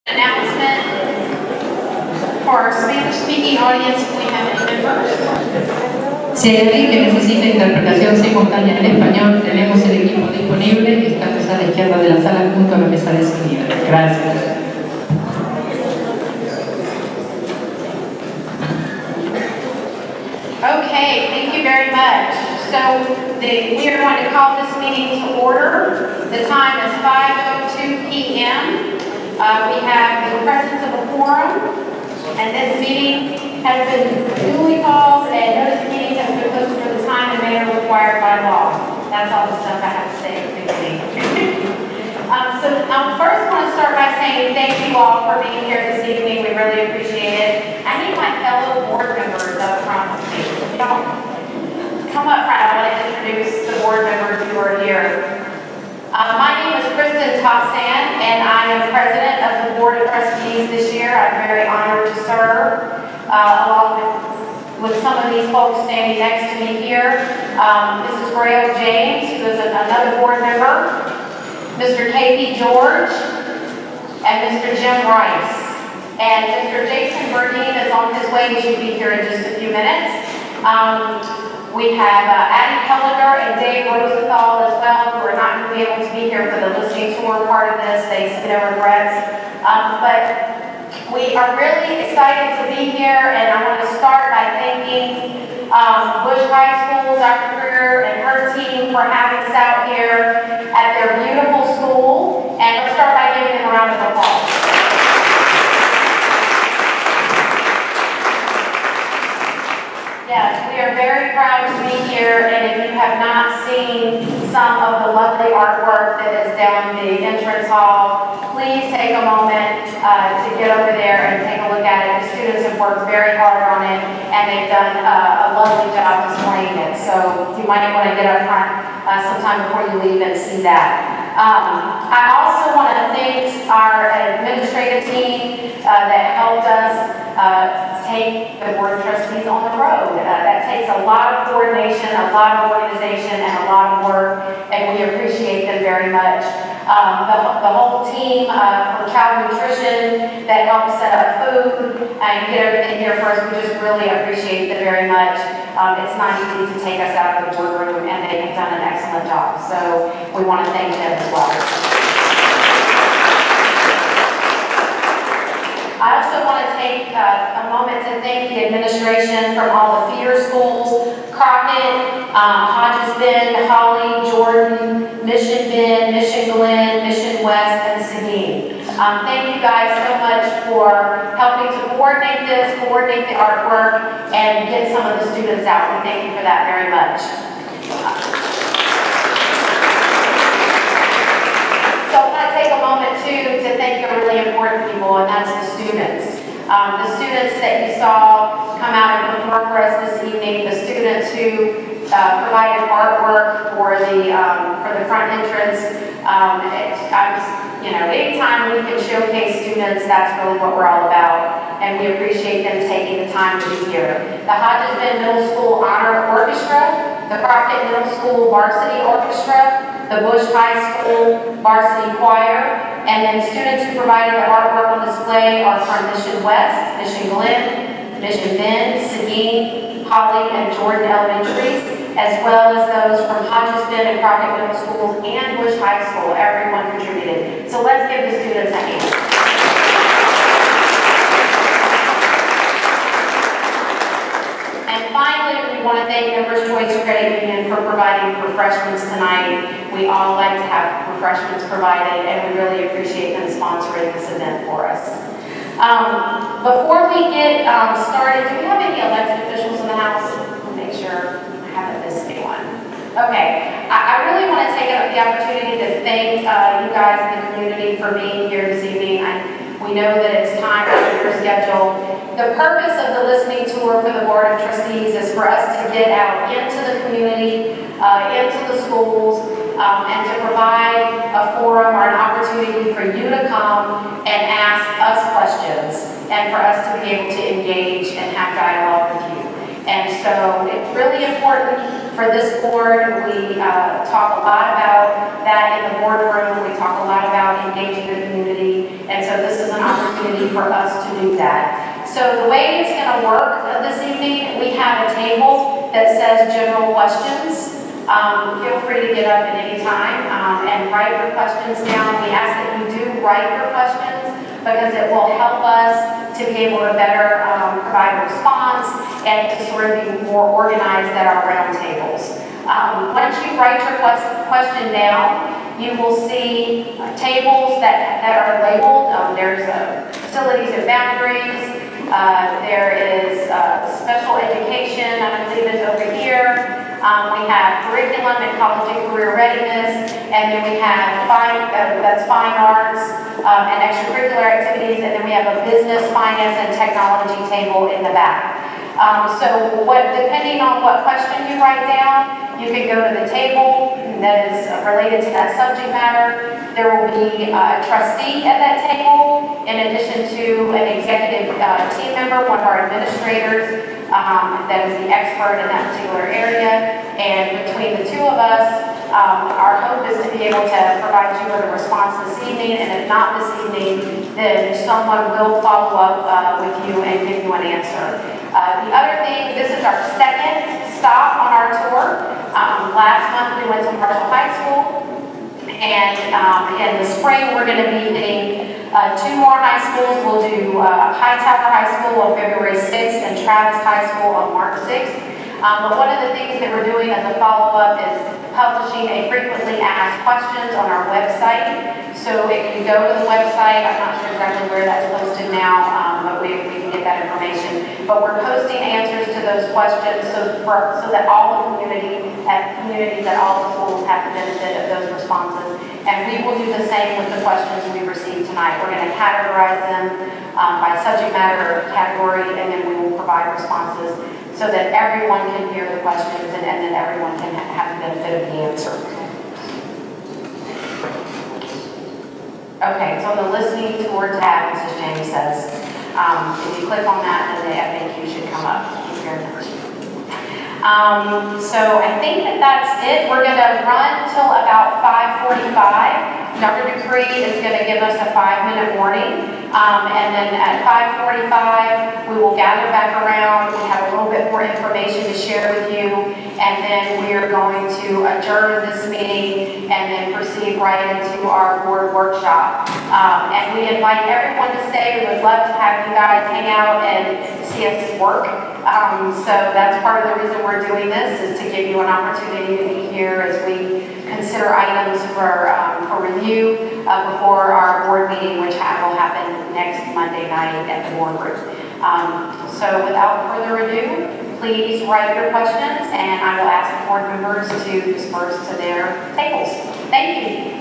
Announcement for our Spanish-speaking audience, if we have any members. Si hay alguien que necesita interpretación simultánea en español, tenemos el equipo disponible que está a la izquierda de la sala junto a la mesa de sonido. Gracias. Okay, thank you very much. So we are going to call this meeting to order. The time is 5:02 p.m. We have the presence of a quorum, and this meeting has been duly called, and notice of meetings has been posted for the time and manner required by law. That's all the stuff I have to say at the beginning. So I first want to start by saying thank you all for being here this evening. We really appreciate it. I need my fellow board members up front with me. Come up front. I want to introduce the board members who are here. My name is Kristen Tossan, and I am president of the Board of Trustees this year. I'm very honored to serve, along with some of these folks standing next to me here. Mrs. Grail James, who is another board member, Mr. K.P. George, and Mr. Jim Rice. And Mr. Jason Burdine is on his way. He should be here in just a few minutes. We have Addie Pelliger and Dave Rosenthal as well, who are not going to be able to be here for the listening tour part of this. They say no regrets. But we are really excited to be here, and I want to start by thanking Bush High School, Dr. Greer and her team for having us out here at their beautiful school. And let's start by giving them a round of applause. Yes, we are very proud to be here, and if you have not seen some of the lovely artwork that is down the entrance hall, please take a moment to get over there and take a look at it. The students have worked very hard on it, and they've done a lovely job displaying it. So you might want to get up front sometime before you leave and see that. I also want to thank our administrative team that helped us take the Board of Trustees on the road. That takes a lot of coordination, a lot of organization, and a lot of work, and we appreciate them very much. The whole team from Child Nutrition that helped set up food and get everything here for us, we just really appreciate them very much. It's not easy to take us out of the boardroom, and they have done an excellent job. So we want to thank them as well. I also want to take a moment to thank the administration from all the feeder schools, Crockett, Hodges Bend, Holly, Jordan, Mission Bend, Mission Glen, Mission West, and Seguin. Thank you guys so much for helping to coordinate this, coordinate the artwork, and get some of the students out. We thank you for that very much. So I want to take a moment too to thank the really important people, and that's the students. The students that you saw come out and perform for us this evening, the students who provided artwork for the front entrance. Anytime we can showcase students, that's really what we're all about, and we appreciate them taking the time to be here. The Hodges Bend Middle School Honor Orchestra, the Crockett Middle School Varsity Orchestra, the Bush High School Varsity Choir, and then students who provided the artwork on display are from Mission West, Mission Glen, Mission Bend, Seguin, Holly, and Jordan Elementaries, as well as those from Hodges Bend and Crockett Middle Schools and Bush High School. Everyone contributed. So let's give the students a hand. And finally, we want to thank Members Choice Credit Union for providing refreshments tonight. We all like to have refreshments provided, and we really appreciate them sponsoring this event for us. Before we get started, do we have any elected officials in the house? I'll make sure I haven't missed anyone. Okay, I really want to take the opportunity to thank you guys in the community for being here this evening. We know that it's time out of your schedule. The purpose of the listening tour for the Board of Trustees is for us to get out into the community, into the schools, and to provide a forum or an opportunity for you to come and ask us questions, and for us to be able to engage and have dialogue with you. And so it's really important for this board. We talk a lot about that in the boardroom. We talk a lot about engaging the community. And so this is an opportunity for us to do that. So the way it's going to work this evening, we have a table that says general questions. Feel free to get up at any time and write your questions down. We ask that you do write your questions because it will help us to be able to better provide a response and to sort of be more organized at our roundtables. Once you write your question down, you will see tables that are labeled. There's facilities and boundaries. There is special education, I believe is over here. We have curriculum and college and career readiness, and then we have that's fine arts and extracurricular activities, and then we have a business, finance, and technology table in the back. So depending on what question you write down, you can go to the table that is related to that subject matter. There will be a trustee at that table, in addition to an executive team member, one of our administrators, that is the expert in that particular area. And between the two of us, our hope is to be able to provide you with a response this evening, and if not this evening, then someone will follow up with you and give you an answer. The other thing, this is our second stop on our tour. Last month we went to Marshall High School, and in the spring we're going to be hitting two more high schools. We'll do Hightower High School on February 6th and Travis High School on March 6th. But one of the things that we're doing as a follow-up is publishing a frequently asked questions on our website. So if you go to the website, I'm not sure exactly where that's posted now, but we can get that information. But we're posting answers to those questions so that all the communities at all the schools have the benefit of those responses. And we will do the same with the questions we received tonight. We're going to categorize them by subject matter or category, and then we will provide responses so that everyone can hear the questions and then everyone can have the benefit of the answer. Okay, so on the listening tour tab, Mrs. James says, if you click on that, then the FAQ should come up. Thank you very much. So I think that's it. We're going to run till about 5:45. Dr. Dupree is going to give us a 5-minute warning. And then at 5:45, we will gather back around. We have a little bit more information to share with you. And then we are going to adjourn this meeting and then proceed right into our board workshop. And we invite everyone to stay. We would love to have you guys hang out and see us work. So that's part of the reason we're doing this, is to give you an opportunity to be here as we consider items for review before our board meeting, which will happen next Monday night at the boardroom. So without further ado, please write your questions, and I will ask the board members to disperse to their tables. Thank you.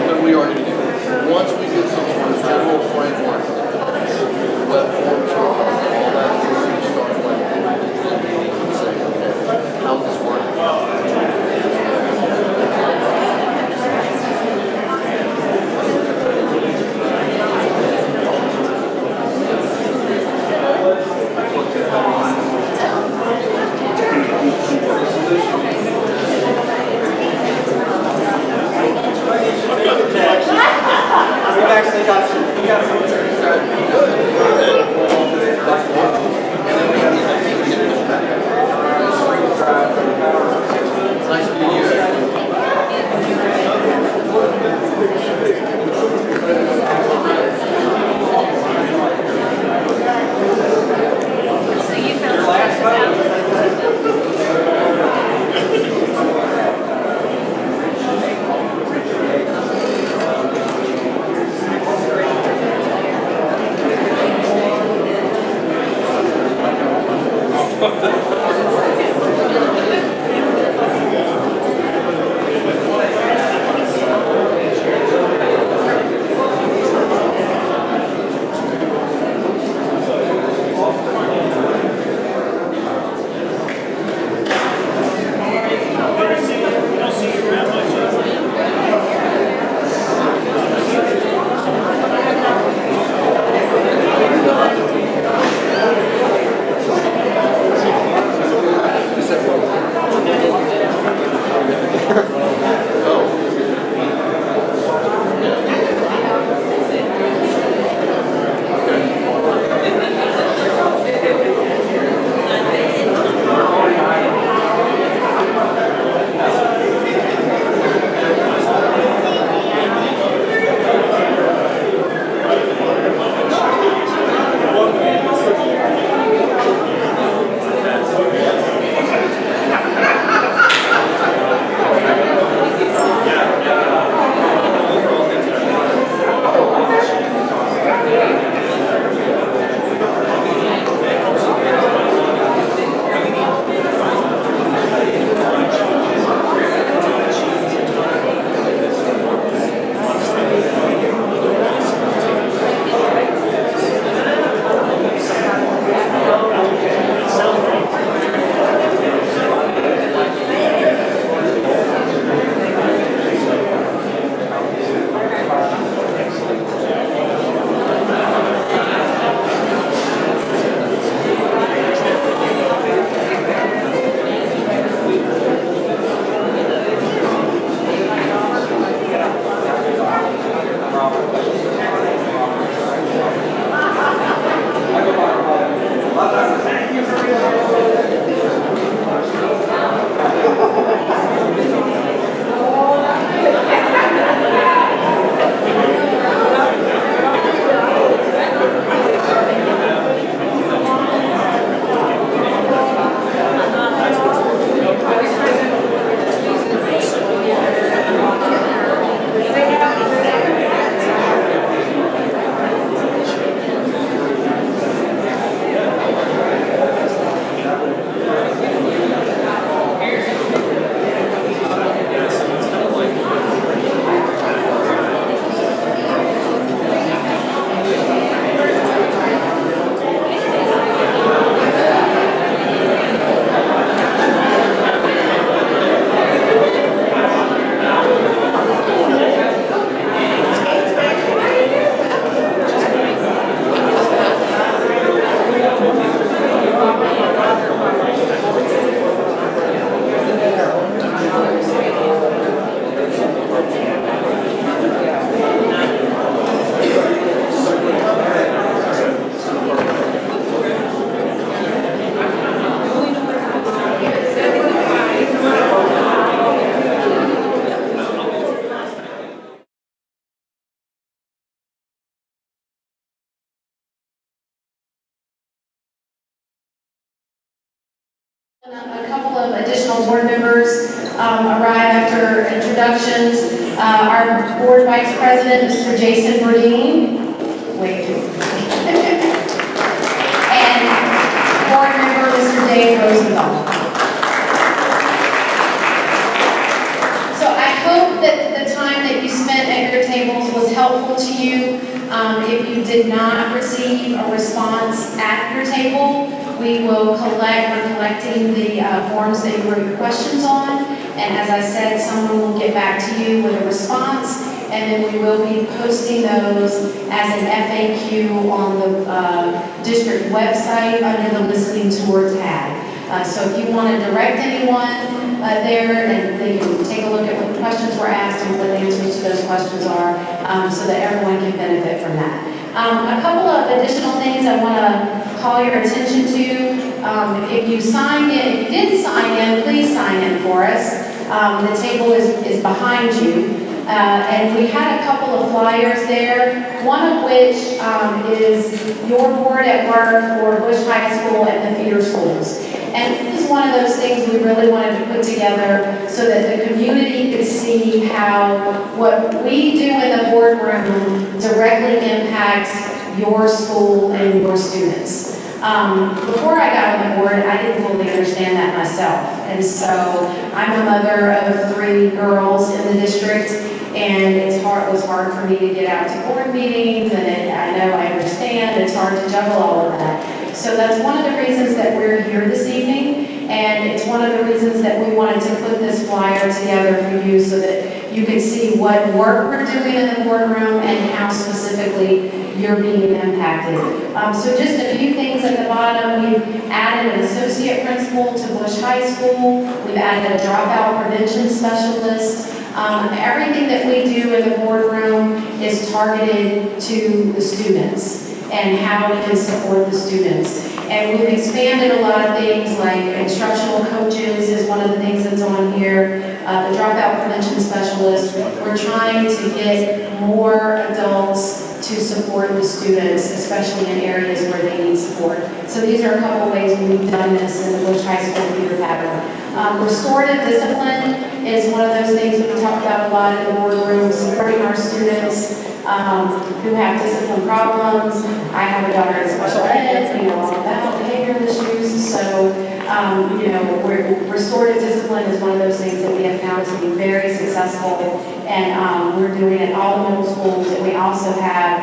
But we are going to do. Once we get some sort of general framework, web forms, A couple of additional board members arrive after introductions. Our board vice president, Mr. Jason Burdine. Wait. And board member, Mr. Dave Rosenthal. So I hope that the time that you spent at your tables was helpful to you. If you did not receive a response at your table, we're collecting the forms that you wrote your questions on. And as I said, someone will get back to you with a response, and then we will be posting those as an FAQ on the district website under the listening tour tab. So if you want to direct anyone there, and they can take a look at what the questions were asked and what the answers to those questions are, so that everyone can benefit from that. A couple of additional things I want to call your attention to. If you signed in, if you didn't sign in, please sign in for us. The table is behind you. And we had a couple of flyers there, one of which is your board at work for Bush High School and the feeder schools. And this is one of those things we really wanted to put together so that the community could see how what we do in the boardroom directly impacts your school and your students. Before I got on the board, I didn't fully understand that myself. And so I'm a mother of 3 girls in the district, and it was hard for me to get out to board meetings, and I know I understand, it's hard to juggle all of that. So that's one of the reasons that we're here this evening, and it's one of the reasons that we wanted to put this flyer together for you so that you can see what work we're doing in the boardroom and how specifically you're being impacted. So just a few things at the bottom. We've added an associate principal to Bush High School. We've added a dropout prevention specialist. Everything that we do in the boardroom is targeted to the students and how we can support the students. And we've expanded a lot of things like instructional coaches is one of the things that's on here, the dropout prevention specialist. We're trying to get more adults to support the students, especially in areas where they need support. So these are a couple ways we've done this in the Bush High School leader pattern. Restorative discipline is one of those things we talk about a lot in the boardroom, supporting our students who have discipline problems. I have a daughter in special ed, all about behavioral issues. So, restorative discipline is one of those things that we have found to be very successful, and we're doing it at all the middle schools. And we also have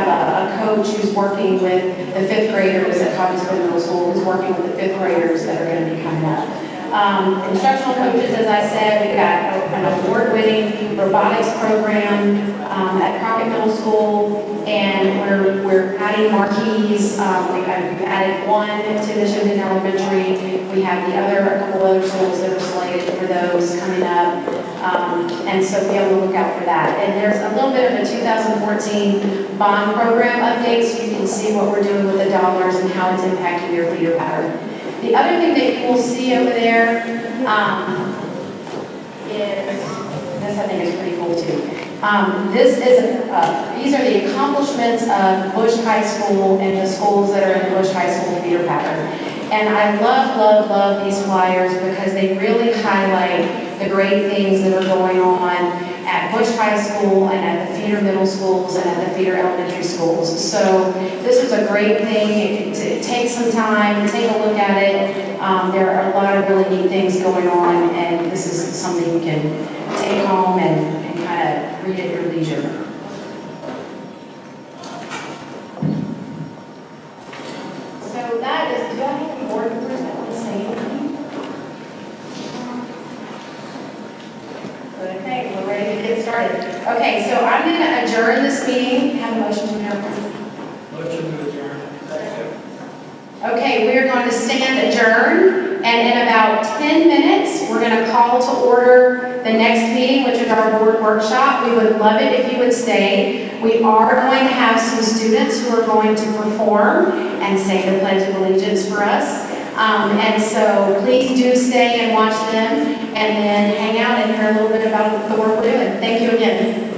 a coach who's working with the 5th graders at Cobblestone Middle School, who's working with the 5th graders that are going to be coming up. Instructional coaches, as I said, we've got an award-winning robotics program at Crockett Middle School, and we're adding marquees. We've added one to the Shipton Elementary. We have a couple other schools that are slated for those coming up, and so be able to look out for that. And there's a little bit of a 2014 bond program update, so you can see what we're doing with the dollars and how it's impacting your feeder pattern. The other thing that you will see over there is, this I think is pretty cool too. These are the accomplishments of Bush High School and the schools that are in the Bush High School feeder pattern. And I love these flyers because they really highlight the great things that are going on at Bush High School and at the feeder middle schools and at the feeder elementary schools. So this is a great thing to take some time, take a look at it. There are a lot of really neat things going on, and this is something you can take home and kind of read at your leisure. So that is, do I have any board members that want to say anything? Okay, we're ready to get started. Okay, so I'm going to adjourn this meeting. Have a motion to adjourn. Motion to adjourn. Okay, we are going to stand adjourned, and in about 10 minutes, we're going to call to order the next meeting, which is our board workshop. We would love it if you would stay. We are going to have some students who are going to perform and say the Pledge of Allegiance for us. And so please do stay and watch them, and then hang out and hear a little bit about the work we're doing. Thank you again.